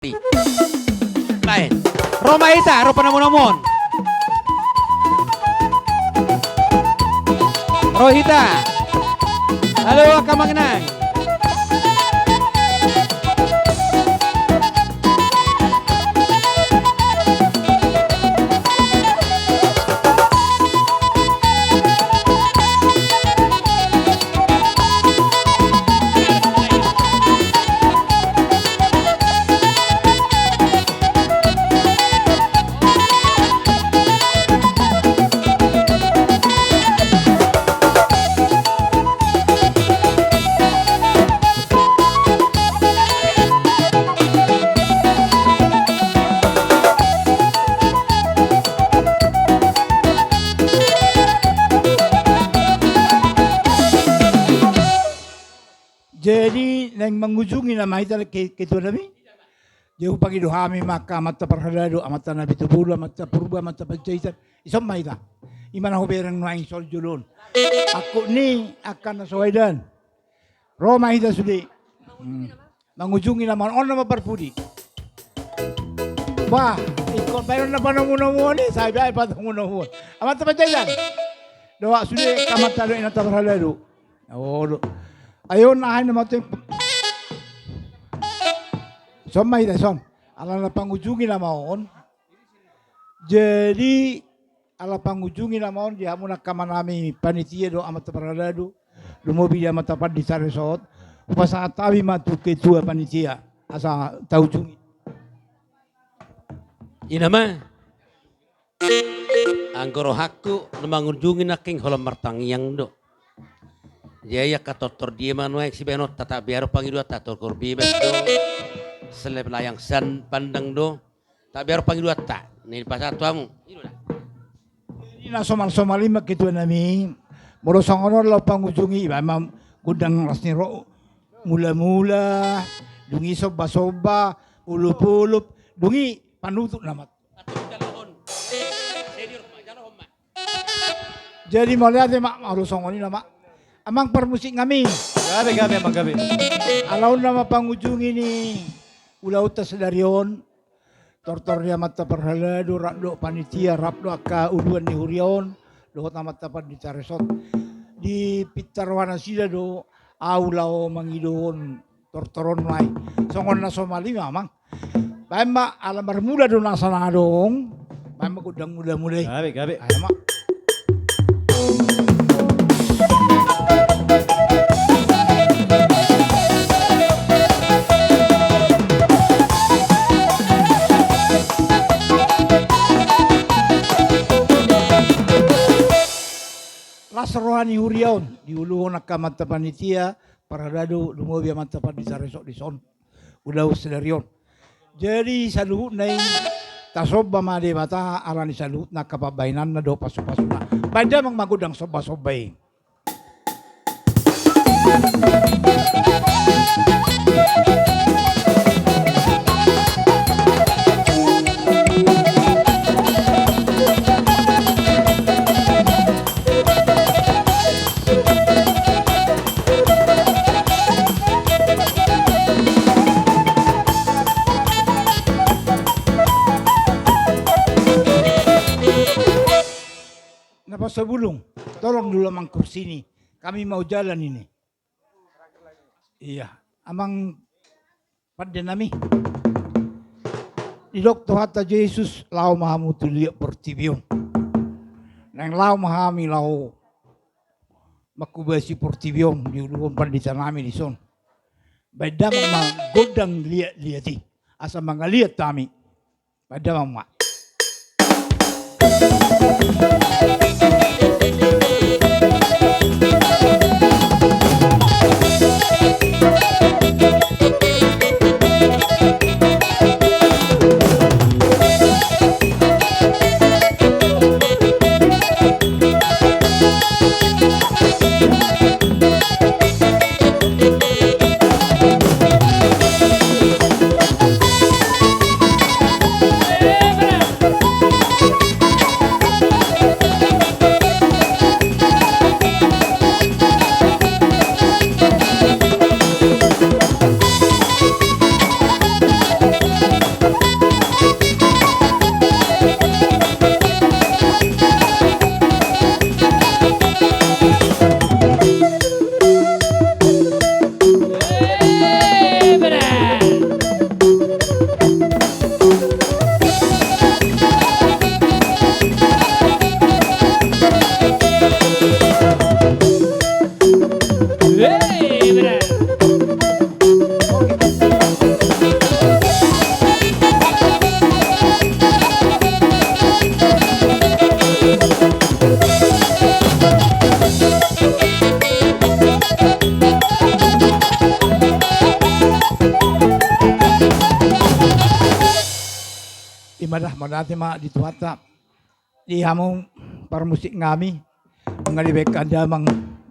Lain. Roma ita, ro panamon-amon. Rohita. Halo Kamangnang. Jadi nang mengunjungi nama kita ketua nabi. Jauh pagi dohami maka mata perhalado amata nabi tubula mata purba mata pancaitan isom maita. Imana ho berang nuang sol julun. Aku ni akan nasawaidan. Roma ita sudi. Mengunjungi nama on nama perpudi. Wah, ikut bayar na panungunamu ni saya bayar panungunamu. Amata pancaitan. Doa sudi kamata do inata perhalado. Oh. Ayon na ay naman ito. Som may son. Ala na pangujungi na maon. Jadi ala pangujungi na maon dia mo nakamanami panitia do amat paradado. Lumobi dia matapad di saresot. Upasa tawi matu ketua panitia asa taujungi. Inama. Ang gorohaku namangunjungi na king holam martangyang do. Jaya katotor dia manuai si benot tata biar panggil dua tator korbibes do seleb layang san pandang do tak biar panggil dua tak ni pasal tuamu ini na somal lima gitu nami morosong honor lo pangujungi memang gudang rasni ro mula dungi soba ulup dungi panutuk namat jadi malihat mak morosong ini nama amang permusik kami. Gabi, amang gabi. Alaun nama pangujung ini. Ulau tas darion. Tortor dia mata perhalado, rakdo panitia, rapdo aka uluan ni hurion. Dohot na mata pan di taresot. Di pitarwana sida do. Aulau mangidon. Tortoron may. Songon na somali mamang. Baima alam bermuda do nasa nadong. Baima gudang muda-muda. Gabi. Ayo mak. Lasarohani huriaon di uluhon akamata panitia paradado lumobi amata di saresok di son udah sedarion. Jadi saluhut nai tasoba made mata arani saluhut na kapabainan na do pasu-pasuna. Pada mang magudang soba-sobay. Sebelum, tolong dulu amang kursi ini. Kami mau jalan ini. Iya, amang pada nami. Di dokter hata Yesus lau mahamu tuliak portibion. Nang lau mahami lau makubasi portibion di uluan pandita nami di son. Beda mang godang liati. Asa mangaliat kami. Beda mang mak. madah madati ma dituata. Di hamong para musik ngami mengalibek ada mang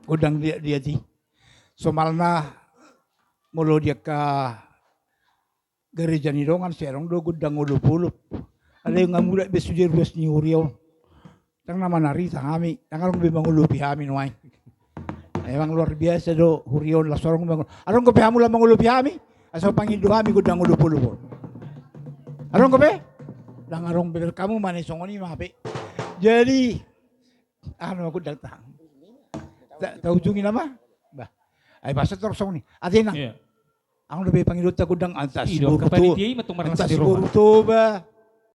gudang dia di. Somalna mulo dia ka gereja ni dongan serong do gudang ulup-ulup. Ada yang ngamula besujir bes ni uriau. Tang nama nari tangami, tangan bimang ulupi hami nuai. Emang luar biasa do hurion la sorong bangun. Arong ko pehamu la mangulupi hami. Asal pangindo hami gudang ulup-ulup. Arong ko pe? Lang arong bener kamu manis songoni mah pe. Jadi aku datang. Tahu ujungin apa? Bah. Ay basa terus songoni. Atina. Ang lebih pangilut ta gudang antas Ido siguro to. kapanitia matung Antas marang sa siguro to ba?